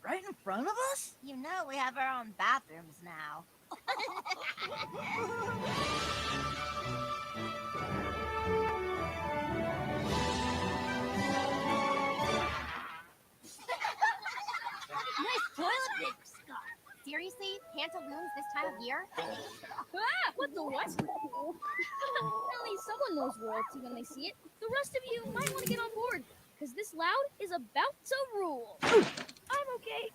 Right in front of us? You know we have our own bathrooms now. Nice toilet paper, Scott. Seriously? Pantaloons this time of year? What the what? At least someone knows royalty when they see it. The rest of you might want to get on board, because this Loud is about to rule. I'm okay.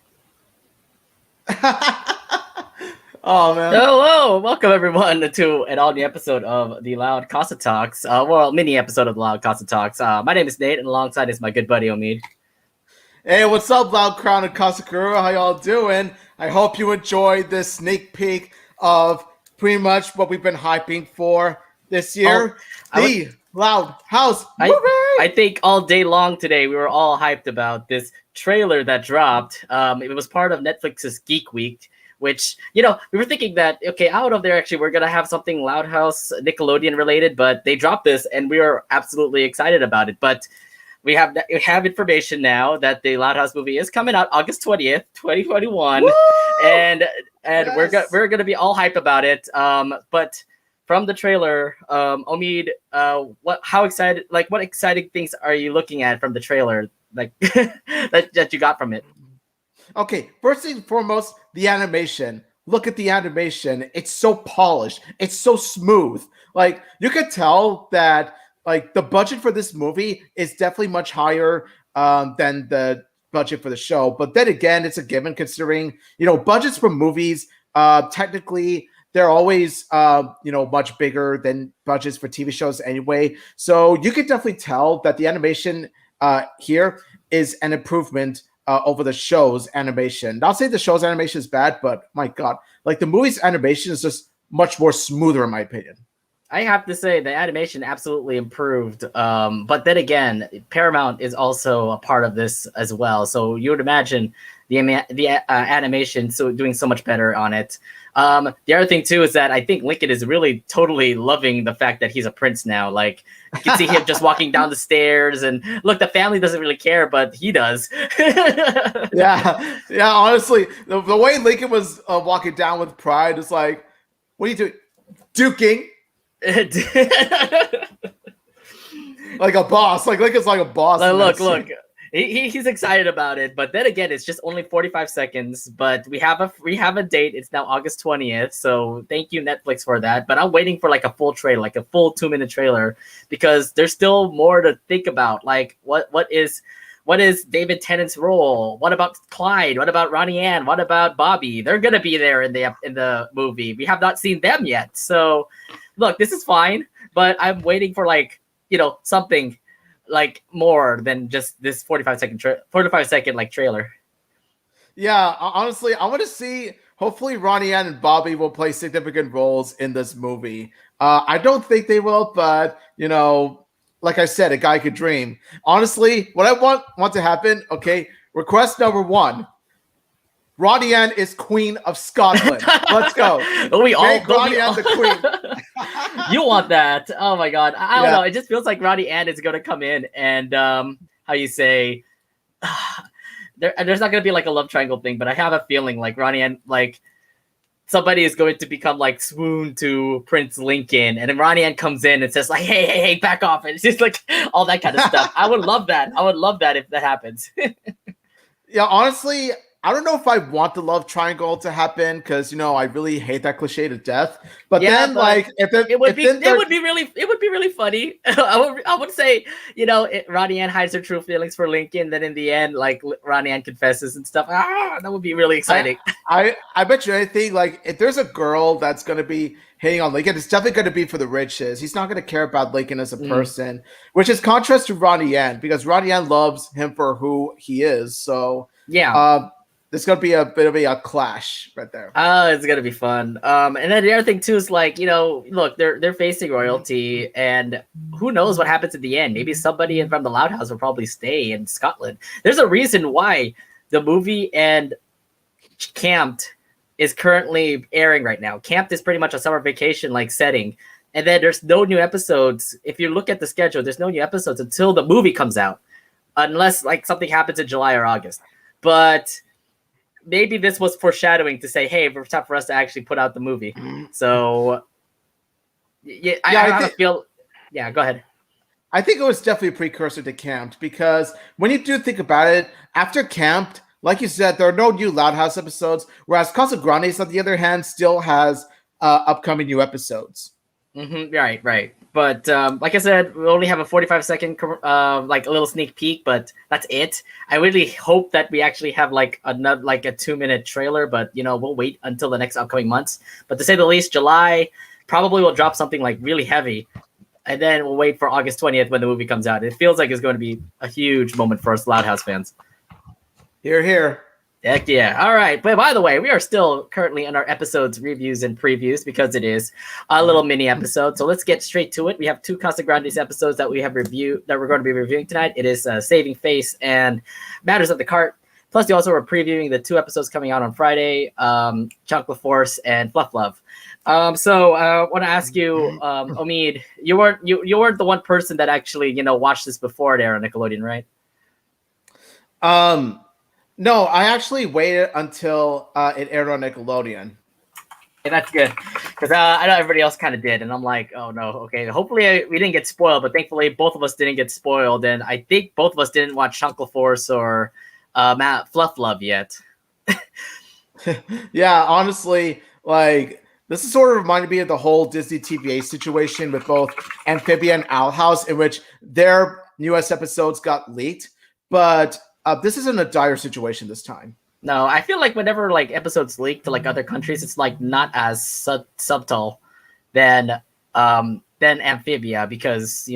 Oh man. Hello, welcome everyone to an all new episode of the LoudCasa Talks. Mini episode of the LoudCasa Talks. My name is Nate, and alongside is my good buddy Omid. Hey, what's up, Loud Crown and Casagrandes? How y'all doing? I hope you enjoyed this sneak peek of pretty much what we've been hyping for this year. Loud House movie. I think all day long today we were all hyped about this trailer that dropped. It was part of Netflix's Geek Week, which, we were thinking that, okay, out of there, actually, we're going to have something Loud House Nickelodeon related, but they dropped this and we are absolutely excited about it. But we have information now that the Loud House movie is coming out August 20th, 2021. Woo! And yes, we're going to be all hype about it. But from the trailer, Omid, what exciting things are you looking at from the trailer, like that you got from it? Okay, first and foremost, the animation. Look at the animation. It's so polished. It's so smooth. Like, you could tell that, like, the budget for this movie is definitely much higher than the budget for the show. But then again, it's a given considering, budgets for movies, technically, they're always, much bigger than budgets for TV shows anyway. So you can definitely tell that the animation here is an improvement over the show's animation. Not saying the show's animation is bad, but my God, like the movie's animation is just much more smoother in my opinion. I have to say the animation absolutely improved. But then again, Paramount is also a part of this as well. So you would imagine the animation doing so much better on it. The other thing too is that I think Lincoln is really totally loving the fact that he's a prince now. Like, you can see him just walking down the stairs, and look, the family doesn't really care, but he does. yeah. Honestly, the way Lincoln was walking down with pride is like, what are you doing? Duking. Like a boss. Like Lincoln's like a boss. Look. He's excited about it, but then again, it's just only 45 seconds. But we have a date. It's now August 20th, so thank you Netflix for that. But I'm waiting for like a full trailer, like a full 2-minute trailer, because there's still more to think about. Like what is David Tennant's role? What about Clyde? What about Ronnie Ann? What about Bobby? They're gonna be there in the movie. We have not seen them yet, so look, this is fine. But I'm waiting for something like more than just this 45 second like trailer. Yeah, honestly, I want to see. Hopefully, Ronnie Ann and Bobby will play significant roles in this movie. I don't think they will, but like I said, a guy could dream. Honestly, what I want to happen. Okay, request number 1. Ronnie Ann is Queen of Scotland. Let's go. Make Ronnie Ann the Queen. You want that? Oh my God! I don't know. It just feels like Ronnie Ann is gonna come in and how you say, there's not gonna be like a love triangle thing, but I have a feeling like Ronnie Ann, like somebody is going to become like swoon to Prince Lincoln, and then Ronnie Ann comes in and says like, hey, back off, and it's just like all that kind of stuff. I would love that. I would love that if that happens. Yeah, honestly, I don't know if I want the love triangle to happen because I really hate that cliche to death. But then, like, it would be really funny. I would say, Ronnie Ann hides her true feelings for Lincoln. Then in the end, like Ronnie Ann confesses and stuff. That would be really exciting. I bet you anything. Like, if there's a girl that's gonna be hating on Lincoln, it's definitely gonna be for the riches. He's not gonna care about Lincoln as a person, which is contrast to Ronnie Ann because Ronnie Ann loves him for who he is. So yeah. There's gonna be a bit of a clash right there. It's gonna be fun. And then the other thing too is like, look, they're facing royalty, and who knows what happens at the end? Maybe somebody from the Loud House will probably stay in Scotland. There's a reason why the movie and Camped is currently airing right now. Camped is pretty much a summer vacation like setting, and then there's no new episodes. If you look at the schedule, there's no new episodes until the movie comes out, unless like something happens in July or August. But maybe this was foreshadowing to say, hey, it's time for us to actually put out the movie. So yeah, I have a feel. Yeah, go ahead. I think it was definitely a precursor to Camped, because when you do think about it, after Camped, like you said, there are no new Loud House episodes, whereas Casagrandes, on the other hand, still has upcoming new episodes. Right. But like I said, we only have a 45-second like a little sneak peek, but that's it. I really hope that we actually have like another like a 2-minute trailer, but we'll wait until the next upcoming months. But to say the least, July probably will drop something like really heavy, and then we'll wait for August 20th when the movie comes out. It feels like it's going to be a huge moment for us Loud House fans. Hear, hear. Heck yeah. All right. But by the way, we are still currently in our episodes, reviews, and previews because it is a little mini episode. So let's get straight to it. We have 2 Casagrandes episodes that we're going to be reviewing tonight. It is Saving Face and Matters of the Kart. Plus, we also are previewing the 2 episodes coming out on Friday, Chancla Force and Fluff Love. So I want to ask you, Omid, you weren't the one person that actually, watched this before it aired on Nickelodeon, right? No, I actually waited until it aired on Nickelodeon. Yeah, that's good, because I know everybody else kind of did, and I'm like, oh no, okay. Hopefully we didn't get spoiled, but thankfully both of us didn't get spoiled, and I think both of us didn't watch Chancla Force or Fluff Love yet. Yeah, honestly, like this is sort of reminded me of the whole Disney TVA situation with both Amphibia and Owl House, in which their newest episodes got leaked, but this isn't a dire situation this time. No, I feel like whenever like episodes leak to like other countries, it's like not as subtle than Amphibia, because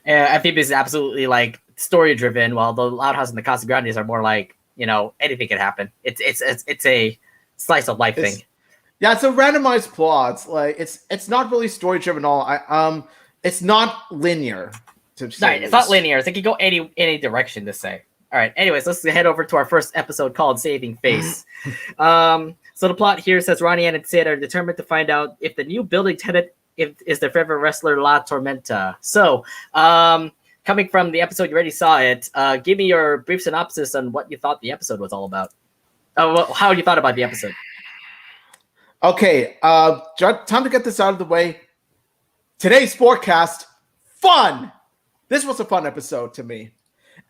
Amphibia is absolutely like story driven, while the Loud House and the Casagrandes are more like anything can happen. It's a slice of life thing. Yeah, it's a randomized plot. Like it's not really story driven at all. It's not linear. Right, it's not linear. It can go any direction to say. All right. Anyways, let's head over to our first episode called Saving Face. So the plot here says Ronnie Ann and Sid are determined to find out if the new building tenant is their favorite wrestler La Tormenta. So, coming from the episode, you already saw it. Give me your brief synopsis on what you thought the episode was all about. How you thought about the episode. Okay. Time to get this out of the way. Today's forecast, fun. This was a fun episode to me.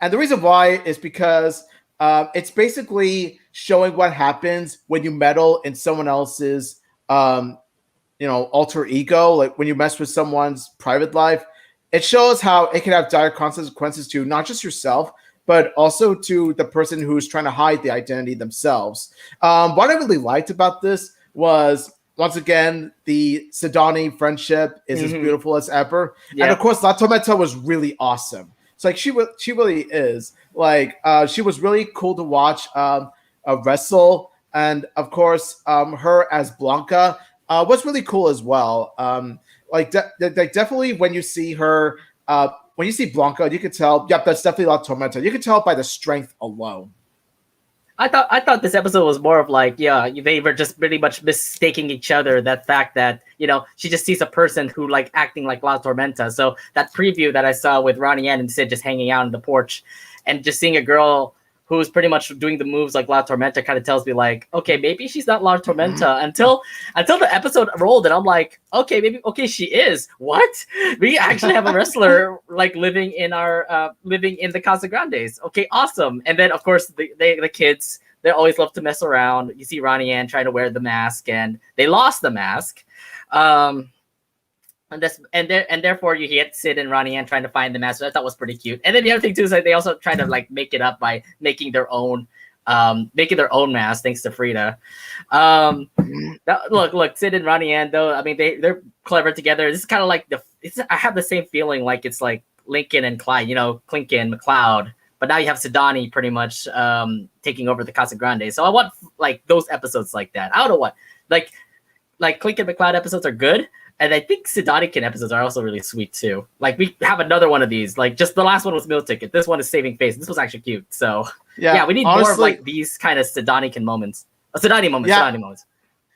And the reason why is because it's basically showing what happens when you meddle in someone else's, alter ego. Like when you mess with someone's private life, it shows how it can have dire consequences to not just yourself, but also to the person who's trying to hide the identity themselves. What I really liked about this was, once again, the Sidani friendship is as beautiful as ever. Yeah. And of course, La Tormenta was really awesome. It's like she really is. Like she was really cool to watch wrestle, and of course her as Blanca was really cool as well. Definitely when you see her, when you see Blanca, you could tell. Yep, that's definitely La Tormenta. You can tell by the strength alone. I thought this episode was more of like, they were just pretty much mistaking each other. That fact that, she just sees a person who like acting like La Tormenta. So that preview that I saw with Ronnie Ann and Sid just hanging out on the porch and just seeing a girl who's pretty much doing the moves like La Tormenta kind of tells me like, okay, maybe she's not La Tormenta until the episode rolled, and I'm like, okay, she is. What? We actually have a wrestler like living in the Casagrandes. Okay, awesome. And then of course the kids, they always love to mess around. You see Ronnie Ann trying to wear the mask, and they lost the mask. And therefore you get Sid and Ronnie Ann trying to find the mask. So I thought was pretty cute. And then the other thing too is that they also try to like make it up by making their own mask, thanks to Frida. Look, Sid and Ronnie Ann though, I mean they're clever together. This is kind of like I have the same feeling like it's like Lincoln and Clyde, Clinkin, McLeod. But now you have Sidani pretty much taking over the Casagrandes. So I want like those episodes like that. I don't know what like Clinkin and McLeod episodes are good. And I think Sidonican episodes are also really sweet too. Like we have another one of these. Like just the last one was Meal Ticket. This one is Saving Face. This was actually cute. So yeah, we need more of like these kind of Sidonican moments. Sidani moments.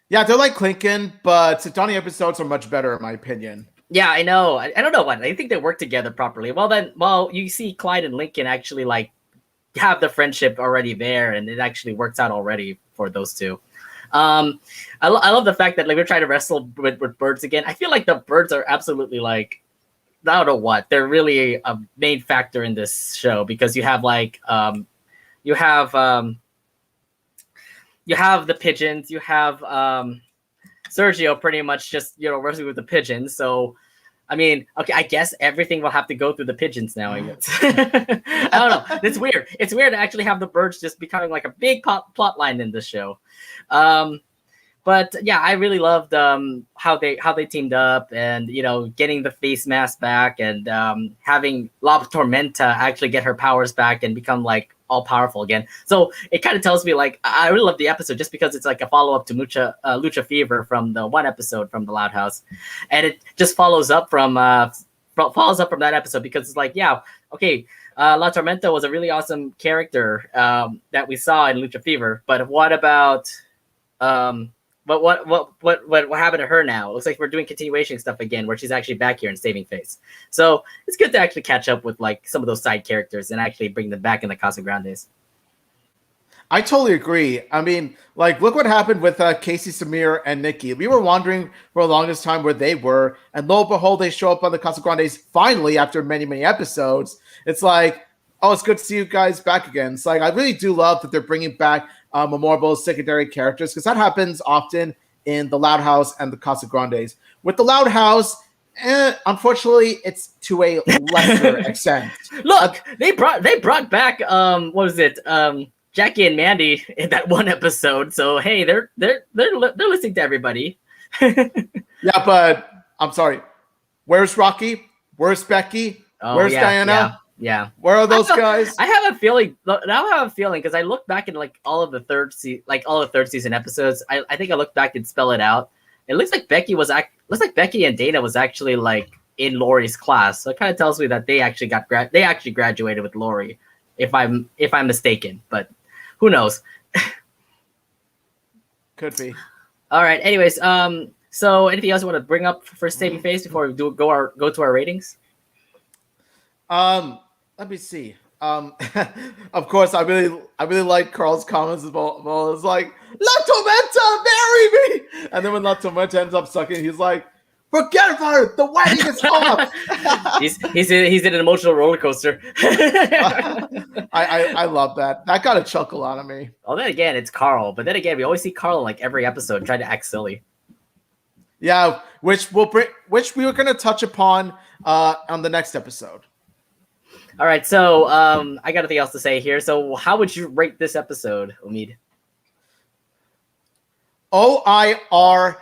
Yeah, they're like Clinkin, but Sidani episodes are much better in my opinion. Yeah, I know. I don't know what. I think they work together properly. Well, you see Clyde and Lincoln actually like have the friendship already there, and it actually works out already for those two. I love the fact that like we're trying to wrestle with birds again. I feel like the birds are absolutely like I don't know what they're really a main factor in this show because you have like you have you have the pigeons, you have Sergio pretty much just wrestling with the pigeons. So I mean, okay, I guess everything will have to go through the pigeons now. I guess. I don't know. It's weird. It's weird to actually have the birds just becoming like a big plot line in this show. But yeah, I really loved how they teamed up, and getting the face mask back, and having La Tormenta actually get her powers back and become like all powerful again. So it kind of tells me like I really love the episode just because it's like a follow up to Lucha Fever from the one episode from the Loud House, and it just follows up from that episode because it's like okay. La Tormenta was a really awesome character that we saw in Lucha Fever, but what about But what happened to her now? It looks like we're doing continuation stuff again, where she's actually back here in saving face. So it's good to actually catch up with like some of those side characters and actually bring them back in the Casagrandes. I totally agree. I mean, like, look what happened with Casey, Samir, and Nikki. We were wondering for the longest time where they were, and lo and behold, they show up on the Casagrandes finally after many, many episodes. It's like, oh, it's good to see you guys back again. It's like, I really do love that they're bringing back memorable secondary characters, because that happens often in the Loud House and the Casagrandes. With the Loud House, unfortunately, it's to a lesser extent. Look, they brought back what was it? Jackie and Mandy in that one episode. So hey, they're listening to everybody. Yeah, but I'm sorry. Where's Rocky? Where's Becky? Where's Diana? Yeah. Where are those guys? I have a feeling because I looked back at like all of the third season episodes. I think I looked back and spell it out. It looks like Becky and Dana was actually like in Lori's class. So it kind of tells me that they actually graduated with Lori, if I'm mistaken. But who knows? Could be. All right. Anyways, so anything else you want to bring up for saving face before we go to our ratings? Let me see. Of course, I really like Carl's comments as well. It's like, La Tormenta, marry me! And then when La Tormenta ends up sucking, he's like, forget about it, the wedding is off! he's in an emotional roller coaster. I love that. That got a chuckle out of me. Well, then again, it's Carl. But then again, we always see Carl in like every episode trying to act silly. Yeah, which we were going to touch upon on the next episode. All right, so I got nothing else to say here. So how would you rate this episode, Omid? OIRLTE.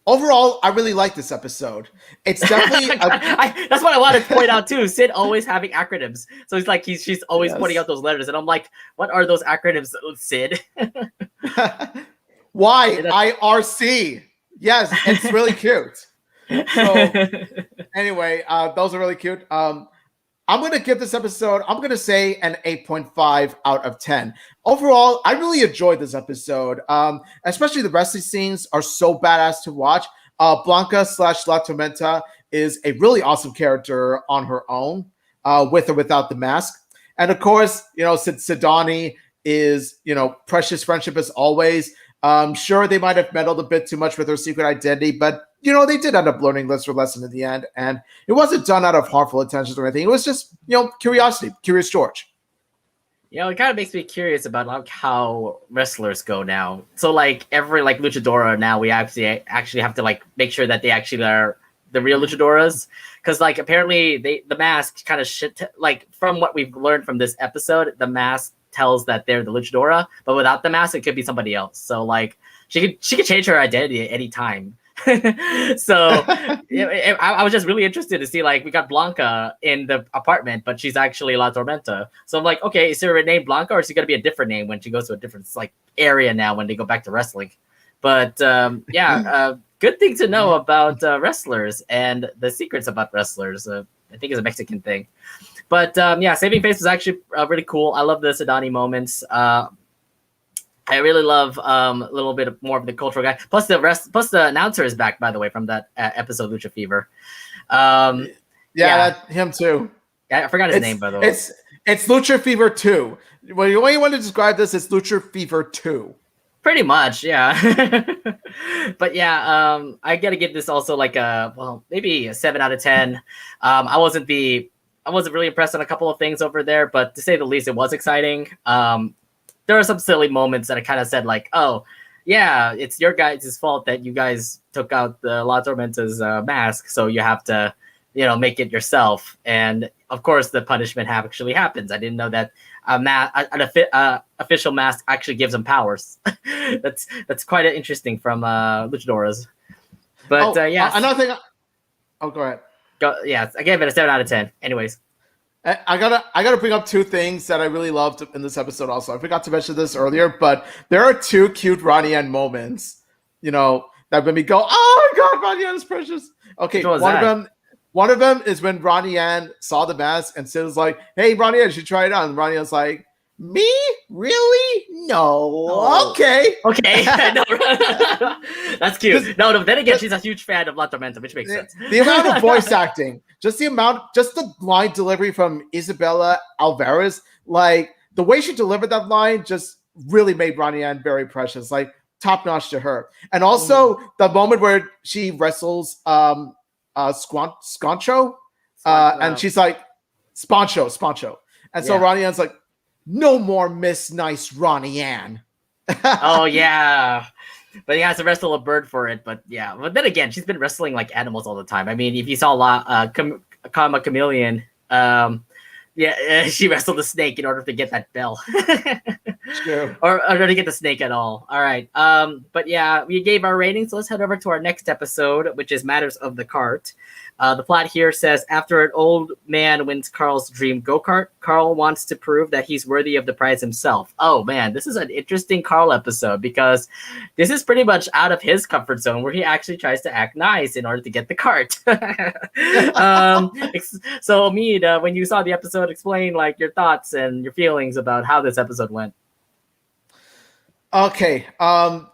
Overall, I really like this episode. It's definitely that's what I wanted to point out too. Sid always having acronyms, so it's like she's always pointing out those letters, and I'm like, what are those acronyms, Sid? YIRC. Yes, it's really cute. So anyway, those are really cute. I'm going to give this episode, I'm going to say an 8.5 out of 10. Overall, I really enjoyed this episode. Especially the wrestling scenes are so badass to watch. Blanca / La Tormenta is a really awesome character on her own, with or without the mask. And of course, Sidani is, precious friendship as always. Sure, they might have meddled a bit too much with her secret identity, but they did end up learning lesson in the end, and it wasn't done out of harmful intentions or anything. It was just, curiosity, Curious George. It kind of makes me curious about like how wrestlers go now. So like every like luchadora now, we actually have to like make sure that they actually are the real luchadoras, because like apparently the mask kind of like from what we've learned from this episode, the mask tells that they're the luchadora, but without the mask, it could be somebody else. So like she could change her identity at any time. So I was just really interested to see, like, we got Blanca in the apartment, but she's actually La Tormenta. So I'm like, okay, is her name Blanca, or is she gonna be a different name when she goes to a different like area now when they go back to wrestling? But good thing to know about wrestlers and the secrets about wrestlers. I think it's a Mexican thing. But Saving Face was actually really cool. I love the Sidani moments. I really love a little bit more of the cultural guy. Plus the announcer is back, by the way, from that episode Lucha Fever. Him too. I forgot his name, by the way. It's Lucha Fever 2. Well, the way you want to describe this is Lucha Fever 2. Pretty much, yeah. But yeah, I gotta give this also like maybe a 7 out of 10. I wasn't really impressed on a couple of things over there, but to say the least, it was exciting. There are some silly moments that I kind of said like, oh, yeah, it's your guys' fault that you guys took out the La Tormenta's mask, so you have to, make it yourself. And of course, the punishment actually happens. I didn't know that an official mask actually gives them powers. That's quite interesting from luchadoras. But yeah, another thing. Go ahead. I gave it a 7 out of 10. Anyways, I gotta bring up two things that I really loved in this episode. Also, I forgot to mention this earlier, but there are two cute Ronnie Ann moments. That made me go, "Oh my God, Ronnie Ann is precious." Okay, one of them is when Ronnie Ann saw the mask and Sid was like, "Hey, Ronnie Ann, you should try it on." And Ronnie Ann's like, "Me? Really? No. Oh. Okay." No, that's cute. No, then again, she's a huge fan of La Tormenta, which makes sense. The amount of voice acting, just the line delivery from Isabella Alvarez, like the way she delivered that line just really made Ronnie Ann very precious, like top notch to her. And also the moment where she wrestles Sconcho, and she's like, Sponcho. And so Ronnie Ann's like, "No more Miss Nice Ronnie Ann." Oh yeah, but he has to wrestle a bird for it. But yeah, but then again, she's been wrestling like animals all the time. I mean, if you saw Kama Chameleon, she wrestled a snake in order to get that bell. True. or to get the snake at all. All right. But yeah, we gave our ratings. So let's head over to our next episode, which is Matters of the Kart. The plot here says, after an old man wins Carl's dream go-kart, Carl wants to prove that he's worthy of the prize himself. Oh man, this is an interesting Carl episode because this is pretty much out of his comfort zone where he actually tries to act nice in order to get the cart. So Mead, when you saw the episode, explain like your thoughts and your feelings about how this episode went. Okay.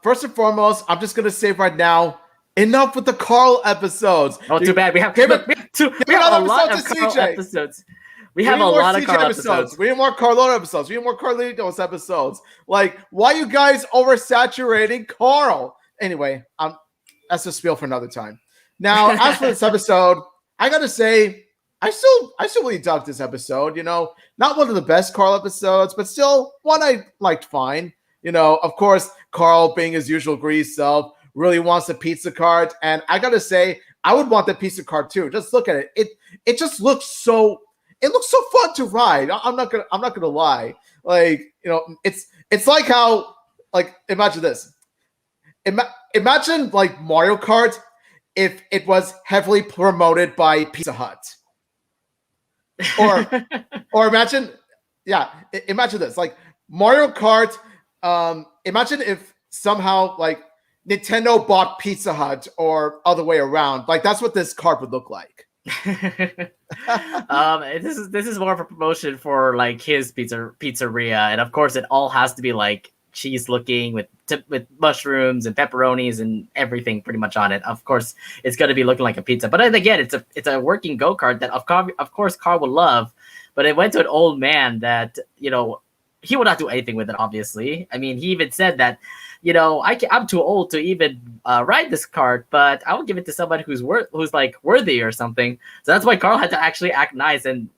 First and foremost, I'm just gonna say right now, enough with the Carl episodes. Oh, too bad. We have a lot of Carl episodes. We have a lot of Carl episodes. We need more Carlito episodes. We need more Carlitos episodes. Like, why you guys oversaturating Carl? Anyway, that's a spiel for another time. Now, as for this episode, I gotta say, I still really dug this episode. Not one of the best Carl episodes, but still one I liked fine. Of course, Carl, being his usual greedy self, really wants a pizza cart, and I gotta say, I would want the pizza cart too. Just look at it. It just looks so. It looks so fun to ride. I'm not gonna lie. Like, it's like how, like, imagine this. Imagine like Mario Kart if it was heavily promoted by Pizza Hut. Or imagine this, like Mario Kart. Imagine if somehow like Nintendo bought Pizza Hut or other way around. Like, that's what this cart would look like. This is more of a promotion for like his pizzeria, and of course it all has to be like cheese looking with mushrooms and pepperonis and everything pretty much on it. Of course it's going to be looking like a pizza, but again, it's a working go-kart that of course Carl would love, but it went to an old man that he would not do anything with it, obviously. I mean, he even said that, I'm too old to even ride this cart, but I will give it to somebody who's like worthy or something. So that's why Carl had to actually act nice, and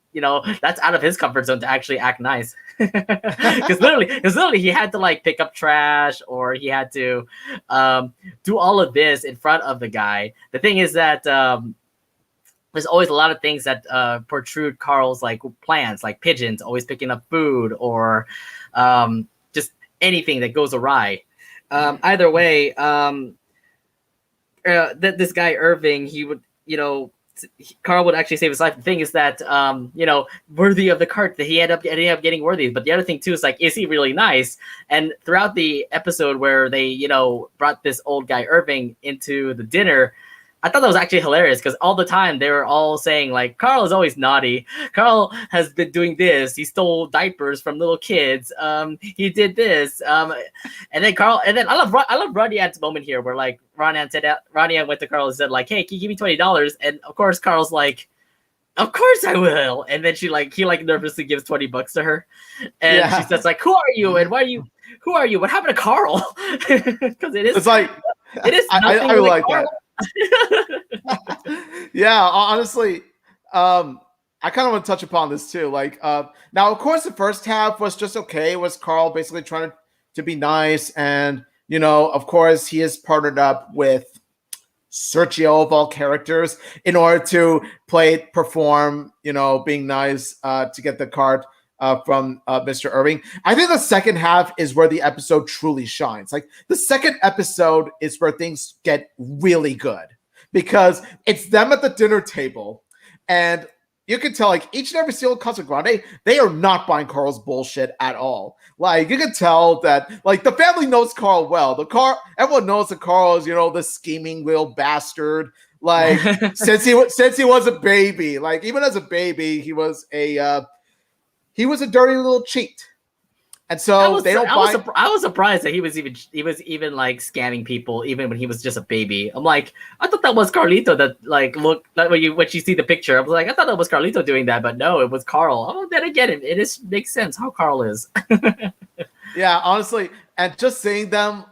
that's out of his comfort zone to actually act nice. Because literally, he had to like pick up trash, or he had to do all of this in front of the guy. The thing is that there's always a lot of things that protrude Carl's like plans, like pigeons always picking up food, or just anything that goes awry. Either way, this guy Irving, he would, Carl would actually save his life. The thing is that, worthy of the cart, that he ended up getting worthy. But the other thing too is like, is he really nice? And throughout the episode where they, brought this old guy Irving into the dinner, I thought that was actually hilarious because all the time they were all saying like, Carl is always naughty. Carl has been doing this. He stole diapers from little kids. He did this. And then I love Ronnie Ann's moment here where like Ronnie Ann went to Carl and said like, hey, can you give me $20? And of course Carl's like, of course I will. And then he nervously gives $20 to her, and she says like, who are you and who are you? What happened to Carl? Because It's like it is nothing I like like Carl. that. Yeah, honestly, I kind of want to touch upon this too. Like, now of course the first half was just okay. It was Carl basically trying to be nice, and of course he is partnered up with Sergio of all characters in order to perform, being nice to get the card from Mr. Irving. I think the second half is where the episode truly shines. Like the second episode is where things get really good because it's them at the dinner table, and you can tell like each and every single Casagrande, they are not buying Carl's bullshit at all. Like you can tell that like the family knows Carl well. Everyone knows that Carl is, the scheming little bastard. Like since he was a baby, like even as a baby, he was a dirty little cheat. And so they don't buy. I was surprised that he was even like scamming people even when he was just a baby. I'm like, I thought that was Carlito that like looked like when you see the picture. I was like, I thought that was Carlito doing that, but no, it was Carl. Oh, then again, it makes sense how Carl is. Yeah, honestly, and just seeing them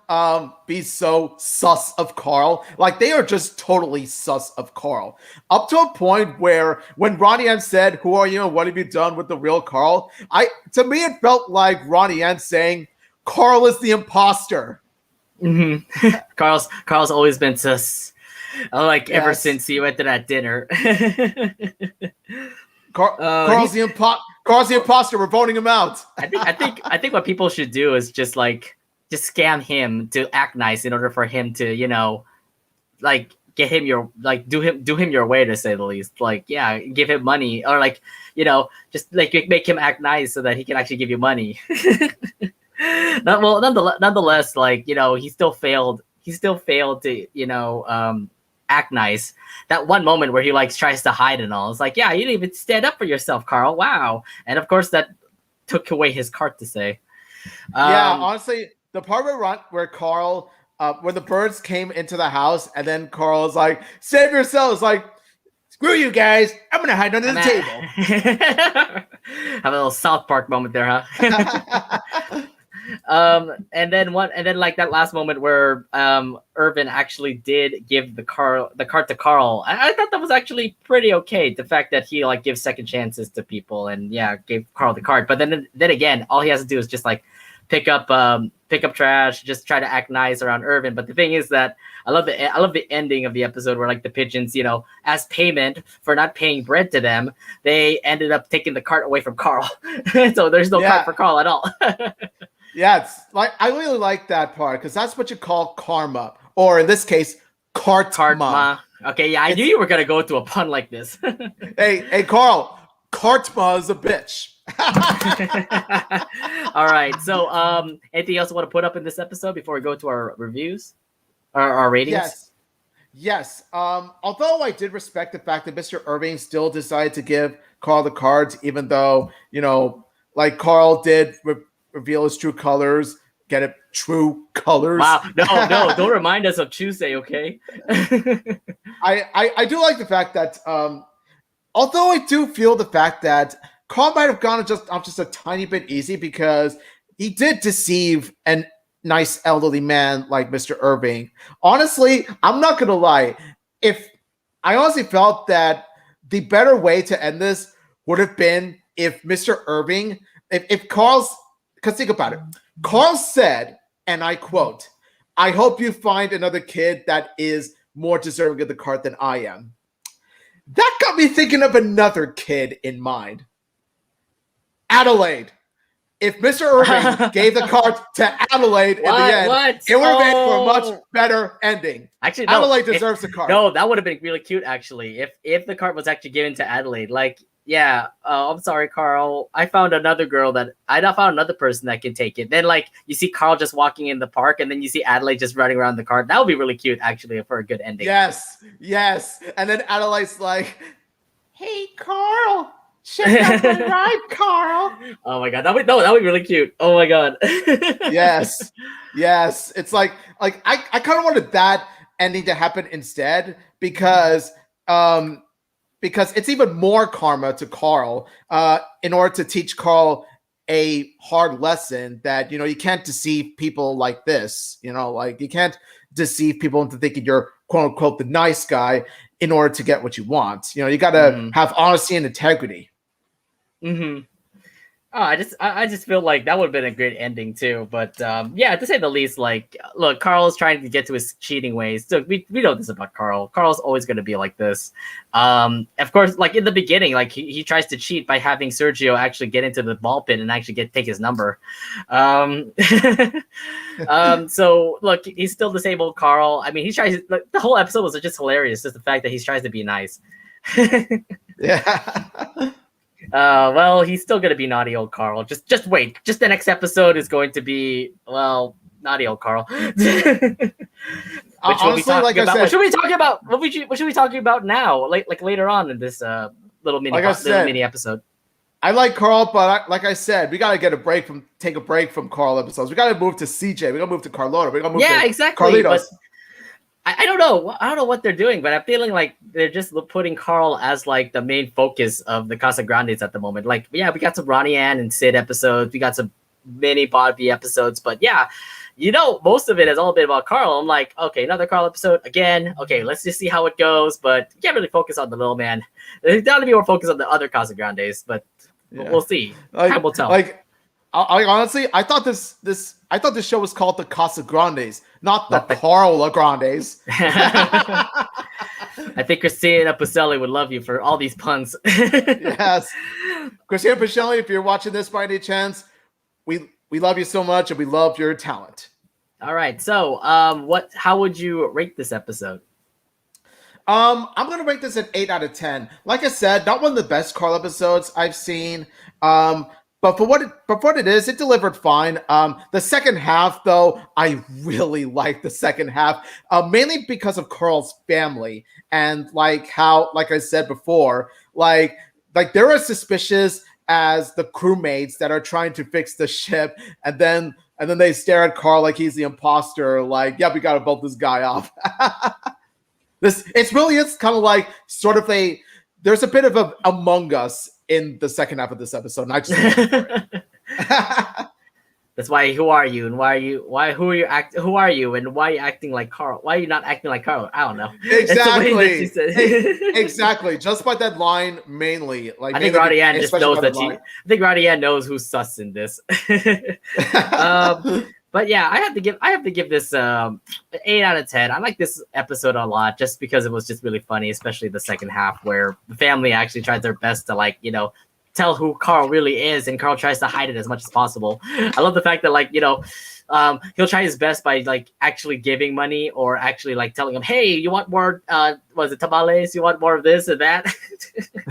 be so sus of Carl, like they are just totally sus of Carl. Up to a point where when Ronnie Ann said, "Who are you and what have you done with the real Carl?" To me it felt like Ronnie Ann saying, "Carl is the imposter." Mm-hmm. Carl's always been sus. Ever since he went to that dinner. Carl's the imposter. We're voting him out. I think what people should do is just scam him to act nice in order for him to get him do him your way, to say the least. Like, yeah, give him money or just make him act nice so that he can actually give you money. Nonetheless, he still failed. He still failed to act nice. That one moment where he tries to hide and all. It's like, yeah, you didn't even stand up for yourself, Carl. Wow. And of course that took away his cart to say. Yeah, honestly, the part where Carl, when the birds came into the house, and then Carl's like, "Save yourselves!" Like, screw you guys, I'm gonna hide under the table. Have a little South Park moment there, huh? And then that last moment where Irvin actually did give the cart to Carl. I thought that was actually pretty okay. The fact that he gives second chances to people and gave Carl the cart. But then again, all he has to do is just pick up trash, just try to act nice around Irvin. But the thing is that I love the ending of the episode where the pigeons, as payment for not paying bread to them, they ended up taking the cart away from Carl. So there's no cart for Carl at all. Yeah, it's I really like that part because that's what you call karma, or in this case, karma. Okay, yeah, I knew you were gonna go to a pun like this. Hey, Carl, karma is a bitch. All right, so anything else you want to put up in this episode before we go to our reviews, or our ratings? Yes. Although I did respect the fact that Mr. Irving still decided to give Carl the cards, even though Carl did reveal his true colors. Get it? True colors. Wow. No, don't remind us of Tuesday, okay? I do like the fact that although I do feel the fact that Carl might have gone just a tiny bit easy because he did deceive a nice elderly man like Mr. Irving. Honestly, I'm not gonna lie. I honestly felt that the better way to end this would have been if Mr. Irving, if Carl's, because think about it. Carl said, and I quote, "I hope you find another kid that is more deserving of the cart than I am." That got me thinking of another kid in mind. Adelaide. If Mr. Irving gave the cart to Adelaide in the end, it would have made for a much better ending. Actually, no, Adelaide deserves the cart. No, that would have been really cute, actually. If the cart was actually given to Adelaide, I'm sorry, Carl. I found another person that can take it. Then, you see Carl just walking in the park, and then you see Adelaide just running around the cart. That would be really cute, actually, for a good ending. Yes. And then Adelaide's like, "Hey, Carl, check out my ride, Carl." Oh my god, that would be really cute. Oh my god. Yes. It's I kind of wanted that ending to happen instead because because it's even more karma to Carl in order to teach Carl a hard lesson that, you can't deceive people like this. Like you can't deceive people into thinking you're quote unquote the nice guy in order to get what you want. You got to have honesty and integrity. Mm-hmm. Oh, I just feel like that would have been a great ending too. But yeah, to say the least, like, look, Carl's trying to get to his cheating ways. So we know this about Carl. Carl's always going to be like this. Of course, like in the beginning, like he tries to cheat by having Sergio actually get into the ball pit and actually take his number. So look, he's still disabled Carl. I mean, he tries. Like, the whole episode was just hilarious. Just the fact that he tries to be nice. Yeah. Well, he's still gonna be naughty old Carl. Just wait. Just the next episode is going to be, well, naughty old Carl. Honestly, like I said, what should we talk about? What should we talking about now? Like later on in this little mini episode. I like Carl, but like I said, we gotta take a break from Carl episodes. We gotta move to CJ. We gotta move to Carlota. We gotta move to exactly. Carlitos. But I don't know. I don't know what they're doing, but I'm feeling like they're just putting Carl as like the main focus of the Casagrandes at the moment. Like, yeah, we got some Ronnie Ann and Sid episodes. We got some mini Bobby episodes, but yeah, most of it has all been about Carl. I'm like, okay, another Carl episode again. Okay, let's just see how it goes. But you can't really focus on the little man. There's got to be more focus on the other Casagrandes, but we'll see. Time will tell. Like, I honestly, I thought this show was called the Casagrandes, not the Carl Grandes. I think Christina Pacelli would love you for all these puns. Yes, Christina Pacelli, if you're watching this by any chance, we love you so much and we love your talent. All right, so how would you rate this episode? I'm gonna rate this at 8 out of 10. Like I said, not one of the best Carl episodes I've seen. But for what it is, it delivered fine. The second half, though, I really like the second half, mainly because of Carl's family and like I said before, like they're as suspicious as the crewmates that are trying to fix the ship, and then they stare at Carl like he's the imposter. Like, yeah, we gotta vote this guy off. It's kind of like sort of there's a bit of a Among Us in the second half of this episode, and I just That's why. Who are you, and who are you, and why are you acting like Carl? Why are you not acting like Carl? I don't know. Exactly. Exactly. Just by that line, mainly. Like, I think Ronnie Ann just knows that I think Ronnie Ann knows who's sus in this. But yeah, I have to give this 8 out of 10. I like this episode a lot just because it was just really funny, especially the second half where the family actually tried their best to tell who Carl really is, and Carl tries to hide it as much as possible. I love the fact that he'll try his best by actually giving money or actually telling him, hey, you want more was it tamales? You want more of this and that?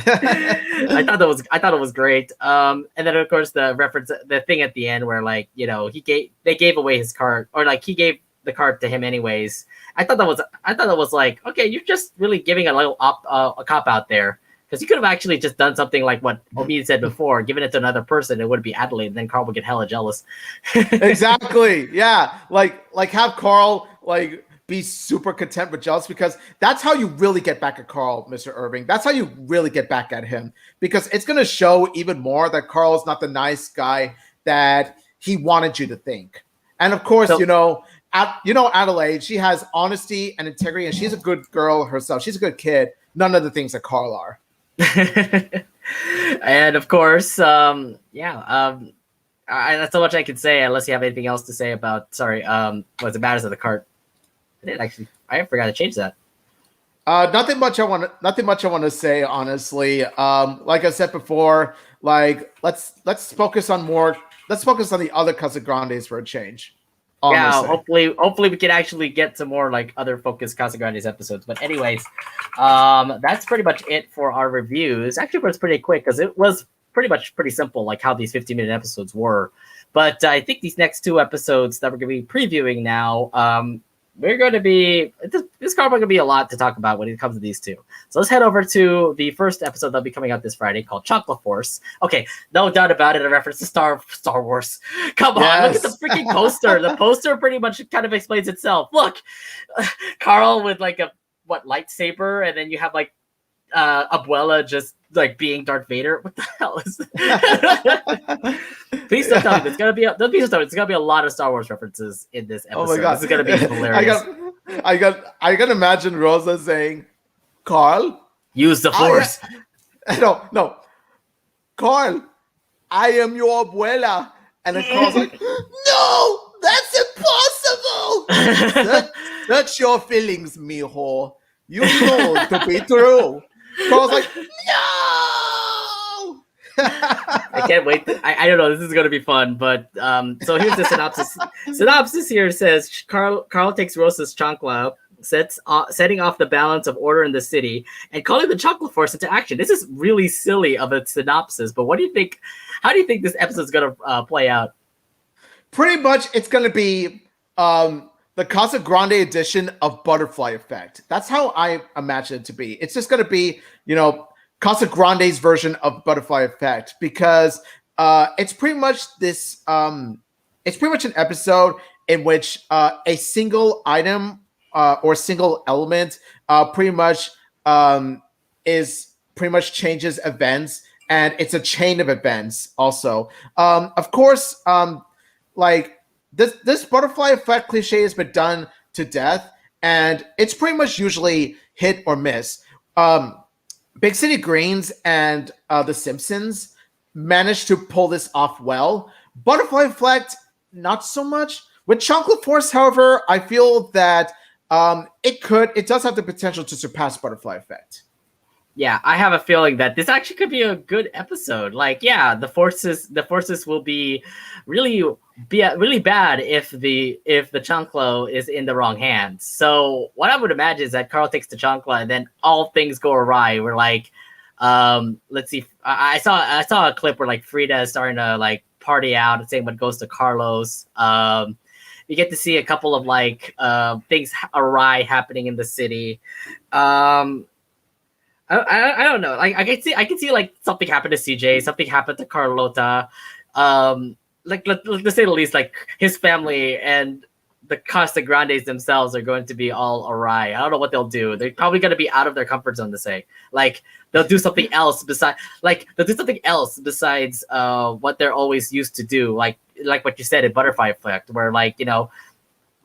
I thought it was great. And then of course the thing at the end where they gave away his card, or he gave the card to him anyways. I thought that was like, okay, you're just really giving a little a cop out there. Because you could have actually just done something like what Omid said before, given it to another person, it would be Adelaide, and then Carl would get hella jealous. Exactly. Yeah. Like have Carl be super content with jealous, because that's how you really get back at Carl, Mr. Irving. That's how you really get back at him, because it's gonna show even more that Carl's not the nice guy that he wanted you to think. And of course, Adelaide, she has honesty and integrity, and she's a good girl herself. She's a good kid. None of the things that Carl are. And of course, that's so much I can say, unless you have anything else to say about what's the matters of the Kart. I forgot to change that. Nothing much I want to say, honestly. Like I said before, let's focus on the other Casagrandes for a change. Honestly. Yeah, hopefully we can actually get some more other focused Casagrandes episodes. But anyways, that's pretty much it for our reviews. Actually, it was pretty quick because it was pretty simple, how these 15-minute episodes were. But I think these next two episodes that we're going to be previewing now, this is probably going to be a lot to talk about when it comes to these two. So let's head over to the first episode that'll be coming out this Friday called Chancla Force. Okay, no doubt about it, a reference to Star Wars. Come on, look at the freaking poster. The poster pretty much kind of explains itself. Look, Carl with a lightsaber, and then you have Abuela just like being Darth Vader. What the hell is Please don't tell me there's gonna be please don't tell me there's gonna be a lot of Star Wars references in this episode. Oh my god, This is gonna be hilarious. I can imagine Rosa saying, "Carl, Use the Force. no, Carl, I am your abuela," and then Carl's like, "No, that's impossible. Search your feelings, mijo. You know to be true." Carl's like, "No." I can't wait. I don't know. This is gonna be fun. But so here's the synopsis. Synopsis here says Carl takes Rosa's chancla, setting off the balance of order in the city, and calling the Chancla Force into action. This is really silly of a synopsis. But what do you think? How do you think this episode's gonna play out? Pretty much, it's gonna be the Casagrande edition of Butterfly Effect. That's how I imagine it to be. It's just gonna be, Casagrande's version of Butterfly Effect, because it's pretty much this it's pretty much an episode in which a single item or single element pretty much changes events, and it's a chain of events also. Of course, like this Butterfly Effect cliche has been done to death, and it's pretty much usually hit or miss. Big City Greens and The Simpsons managed to pull this off well. Butterfly Effect, not so much. With Chancla Force, however, I feel that it does have the potential to surpass Butterfly Effect. Yeah, I have a feeling that this actually could be a good episode. Like, yeah, the forces will be really bad if the chancla is in the wrong hands. So what I would imagine is that Carl takes the chancla and then all things go awry. We're like, let's see. I saw a clip where like Frida is starting to like party out and saying what goes to Carlos. You get to see a couple of like things awry happening in the city. I don't know. Like I can see like something happen to CJ, something happened to Carlota. Like let's say the least, like his family and the Casagrandes themselves are going to be all awry. I don't know what they'll do. They're probably going to be out of their comfort zone to say. Like they'll do something else besides what they're always used to do. Like what you said in Butterfly Effect, where like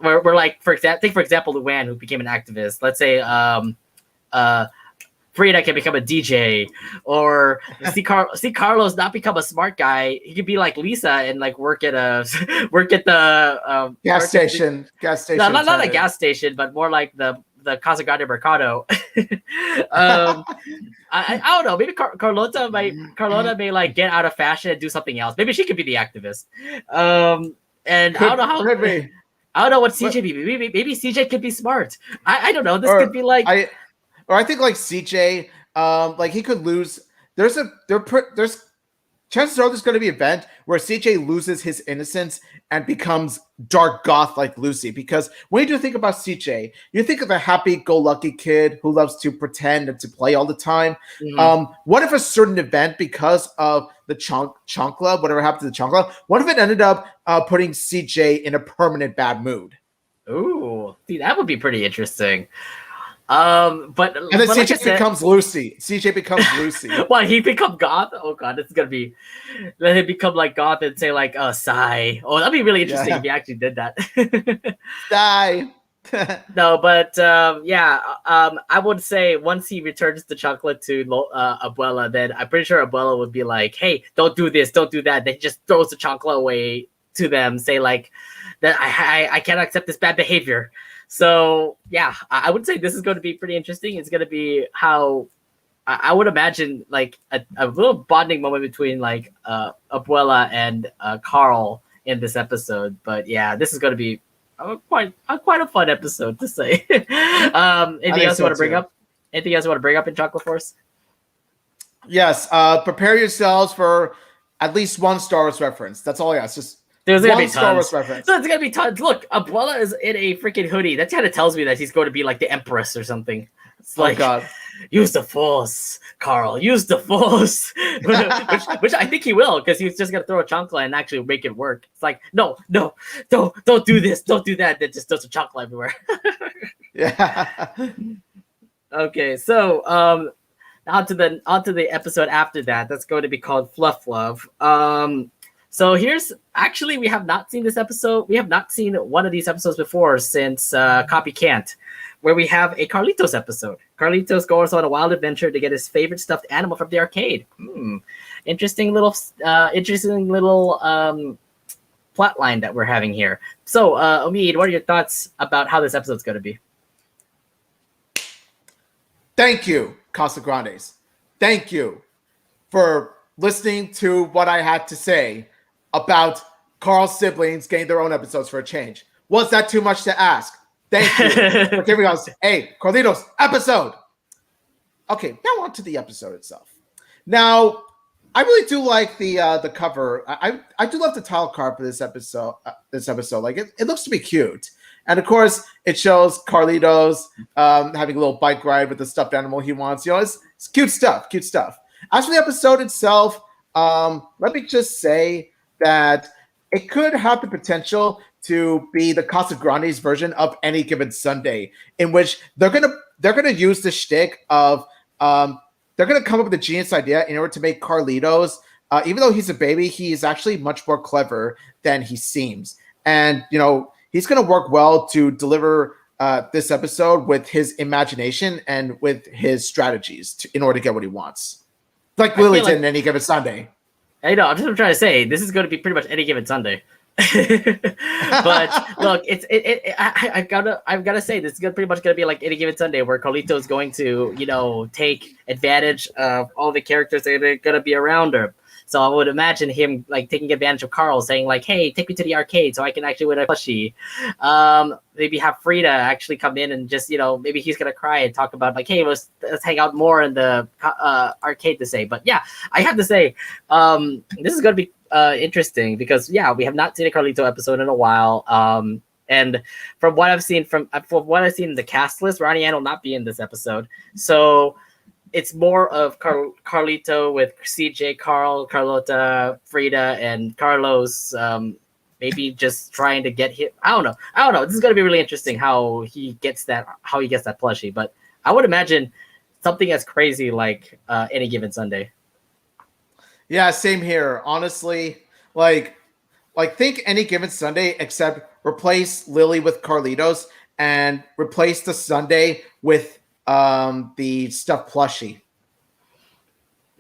we're like for example Luann, who became an activist. Let's say Frida can become a DJ, or see Carlos not become a smart guy. He could be like Lisa and like work at the gas station. No, not a gas station, but more like the Casagrande Mercado. I don't know. Maybe Carlota may like get out of fashion and do something else. Maybe she could be the activist. And I don't know how. I don't know what CJ be. Maybe CJ could be smart. I don't know. This could be like. I think like CJ, like he could lose. There's chances are there's going to be an event where CJ loses his innocence and becomes dark goth like Lucy. Because when you do think about CJ, you think of a happy-go-lucky kid who loves to pretend and to play all the time. Mm-hmm. What if a certain event, because of the chancla, whatever happened to the chancla, what if it ended up putting CJ in a permanent bad mood? Ooh, see, that would be pretty interesting. And then CJ becomes Lucy. CJ becomes Lucy. What, he become goth? Oh god, it's gonna be. Let him become like goth and say like sigh. Oh, that'd be really interesting if he actually did that. Sigh. No, but I would say once he returns the chocolate to Abuela, then I'm pretty sure Abuela would be like, "Hey, don't do this, don't do that." Then he just throws the chocolate away to them, say like that I cannot accept this bad behavior. So yeah, I would say this is going to be pretty interesting. It's going to be how I would imagine like a little bonding moment between like Abuela and Carl in this episode. But yeah, this is going to be quite a fun episode to say. Anything else you want to bring up? Anything else you want to bring up in Chancla Force? Yes. Prepare yourselves for at least one Star Wars reference. That's all I ask. Just there's gonna be tons. So it's gonna be tons. Look, Abuela is in a freaking hoodie. That kind of tells me that he's going to be like the Empress or something. It's like, God. Use the Force, Carl. Use the Force, which I think he will, because he's just gonna throw a chancla and actually make it work. It's like, no, don't do this, don't do that. Then just throws a chancla everywhere. Yeah. Okay, so onto the episode after that. That's going to be called Fluff Love. So here's actually we have not seen this episode. We have not seen one of these episodes before since Copy Can't, where we have a Carlitos episode. Carlitos goes on a wild adventure to get his favorite stuffed animal from the arcade. Interesting little plot line that we're having here. So, Omid, what are your thoughts about how this episode's going to be? Thank you, Casagrandes. Thank you for listening to what I had to say about Carl's siblings getting their own episodes for a change. Was that too much to ask? Thank you for giving us a Carlitos episode. Okay, now on to the episode itself. Now, I really do like the cover. I do love the title card for this episode. Like it looks to be cute, and of course, it shows Carlitos having a little bike ride with the stuffed animal he wants. You know, it's cute stuff. Cute stuff. As for the episode itself, let me just say that it could have the potential to be the Casagrandes version of Any Given Sunday, in which they're gonna use the shtick of they're gonna come up with a genius idea in order to make Carlitos, even though he's a baby, he is actually much more clever than he seems, and you know he's gonna work well to deliver this episode with his imagination and with his strategies in order to get what he wants, like Lily did in Any Given Sunday. I know. I'm just trying to say this is going to be pretty much Any Given Sunday. But look, I've gotta say this is pretty much gonna be like Any Given Sunday, where Carlito is going to take advantage of all the characters that are gonna be around her. So I would imagine him like taking advantage of Carl, saying like, "Hey, take me to the arcade so I can actually win a plushie." Maybe have Frida actually come in and just maybe he's gonna cry and talk about like, "Hey, let's hang out more in the arcade to say." But yeah, I have to say, this is gonna be interesting because we have not seen a Carlito episode in a while. And from what I've seen from what I've seen in the cast list, Ronnie Ann will not be in this episode. So it's more of Carlito with CJ, Carl, Carlota, Frida, and Carlos. Maybe just trying to get him. I don't know. This is going to be really interesting how he gets that plushie. But I would imagine something as crazy like Any Given Sunday. Yeah, same here. Honestly, like think Any Given Sunday, except replace Lily with Carlitos and replace the Sunday with the stuffed plushie.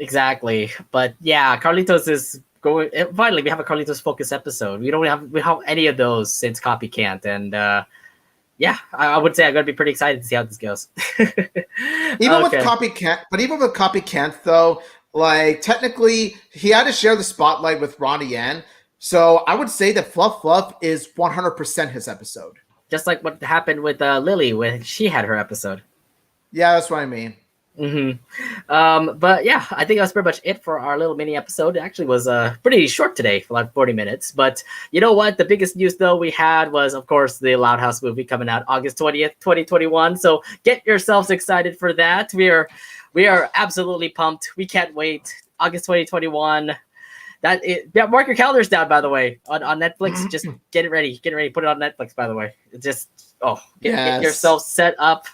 Exactly. But yeah, Carlitos is going. Finally, we have a Carlitos focus episode. We have any of those since Copy Can't, and I would say I'm gonna be pretty excited to see how this goes. Even with Copy Can't, though, like technically he had to share the spotlight with Ronnie Ann. So I would say that Fluff Love is 100% his episode. Just like what happened with Lily when she had her episode. Yeah, that's what I mean. But yeah, I think that's pretty much it for our little mini episode. It actually was pretty short today, for like 40 minutes. But you know what? The biggest news though we had was, of course, the Loud House movie coming out August 20th, 2021. So get yourselves excited for that. We are absolutely pumped. We can't wait. August 2021. Mark your calendars down, by the way, on Netflix. Just get it ready. Put it on Netflix, by the way. Get yourself set up.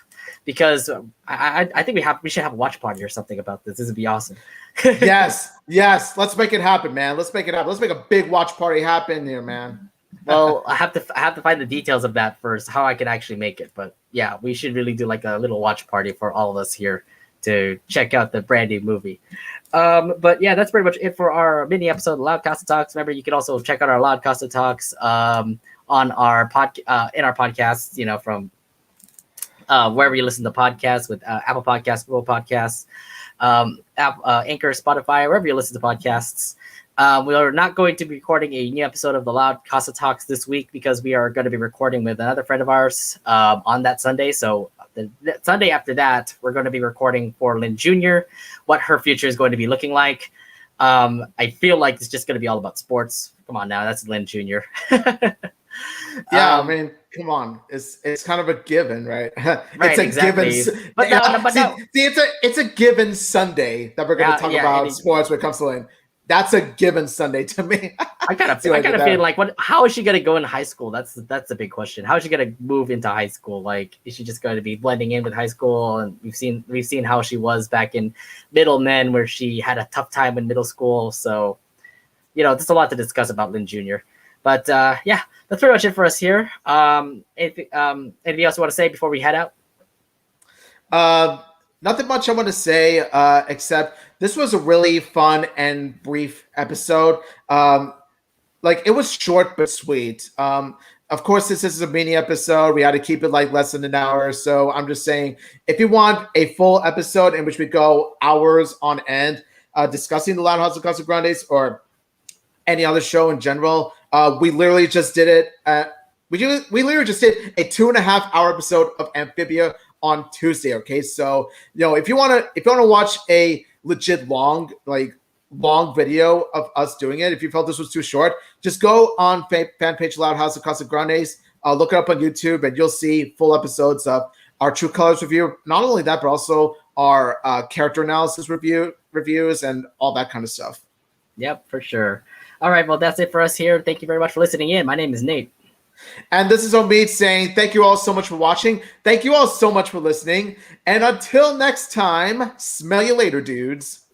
Because I think we should have a watch party or something about this. This would be awesome. yes. Let's make it happen, man. Let's make it happen. Let's make a big watch party happen here, man. Well, I have to find the details of that first, how I can actually make it. But yeah, we should really do like a little watch party for all of us here to check out the brand new movie. But yeah, that's pretty much it for our mini episode of LoudCasa Talks. Remember, you can also check out our LoudCasa Talks on our in our podcasts, from wherever you listen to podcasts, with Apple Podcasts, Google Podcasts, Anchor, Spotify, wherever you listen to podcasts. We are not going to be recording a new episode of the LoudCasa Talks this week because we are going to be recording with another friend of ours on that Sunday. So the Sunday after that, we're going to be recording for Lynn Jr., what her future is going to be looking like. I feel like it's just going to be all about sports. Come on now, that's Lynn Jr. Yeah, I mean, come on, it's kind of a given, right? Right, exactly. Given. But it's a given Sunday that we're going to talk about sports when it comes to Lynn. that's a given Sunday to me. I kind of feel like how is she gonna go in high school? That's the big question. How is she gonna move into high school? Like, is she just going to be blending in with high school? And we've seen how she was back in Middle Men, where she had a tough time in middle school. So, there's a lot to discuss about Lin Jr. But yeah, that's pretty much it for us here. Anything else you want to say before we head out? Nothing much I want to say except this was a really fun and brief episode. Like, it was short but sweet. Of course, this is a mini episode. We had to keep it like less than an hour. So I'm just saying, if you want a full episode in which we go hours on end discussing the Loud House of Casagrandes or any other show in general, we literally just did it. We literally just did a 2.5-hour episode of Amphibia on Tuesday. Okay, so if you wanna watch a legit long video of us doing it, if you felt this was too short, just go on fan page Loud House of Casagrandes, look it up on YouTube, and you'll see full episodes of our True Colors review. Not only that, but also our character analysis reviews and all that kind of stuff. Yep, for sure. All right, well, that's it for us here. Thank you very much for listening in. My name is Nate. And this is Omid saying thank you all so much for watching. Thank you all so much for listening. And until next time, smell you later, dudes.